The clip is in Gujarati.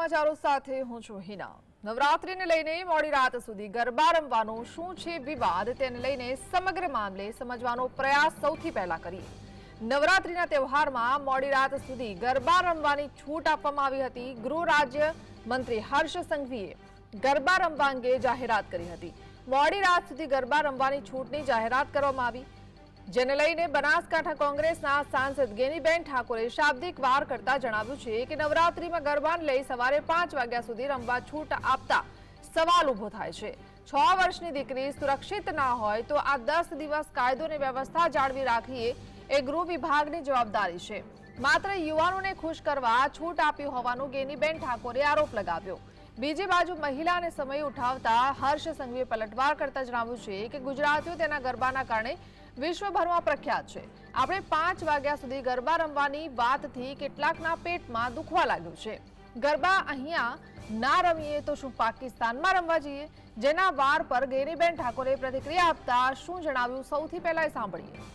સમાચારો સાથે હું છું હિના। નવરાત્રીને લઈને મોડી રાત સુધી ગરબા રમવાનો શું છે વિવાદ તેને લઈને સમગ્ર મામલે સમજવાનો પ્રયાસ સૌથી પહેલા કરીએ। નવરાત્રીના તહેવારમાં મોડી રાત સુધી ગરબા રમવાની છૂટ આપવામાં આવી હતી। ગૃહ રાજ્ય મંત્રી હર્ષ સંઘવીએ ગરબા રમવા અંગે જાહેરાત કરી હતી। મોડી રાત સુધી ગરબા રમવાની છૂટની જાહેરાત કરવામાં આવી, જેને લઈને બનાસકાંઠા કોંગ્રેસના સાંસદ ગેનીબેન ઠાકોરે શાબ્દિક વાર કરતા જણાવ્યું છે કે નવરાત્રીમાં ગરબાને લઈ સવારે 5 વાગ્યા સુધી રમવા છૂટ આપતા સવાલ ઊભો થાય છે। 6 વર્ષની દીકરી સુરક્ષિત ના હોય તો આ 10 દિવસ કાયદો અને વ્યવસ્થા જાળવી રાખવી એ ગૃહ વિભાગની જવાબદારી છે। માત્ર યુવાનોને ખુશ કરવા છૂટ આપી હોવાનો ગેનીબેન ઠાકોરે આરોપ લગાવ્યો। બીજી બાજુ મહિલાને સમય ઉઠાવતા હર્ષ સંઘવીએ પલટવાર કરતા જણાવ્યું છે કે ગુજરાતીઓ તેના ગરબાના કારણે વિશ્વભરમાં પ્રખ્યાત છે। આપણે 5 વાગ્યા સુધી ગરબા રમવાની વાતથી કેટલાકના પેટમાં દુખવા લાગ્યું છે। ગરબા અહીંયા ના રમીએ તો શું પાકિસ્તાનમાં રમવા જઈએ? જેના વાર પર ગેનીબેન ઠાકોરે પ્રતિક્રિયા આપતા શું જણાવ્યું સૌથી પહેલા સાંભળીએ।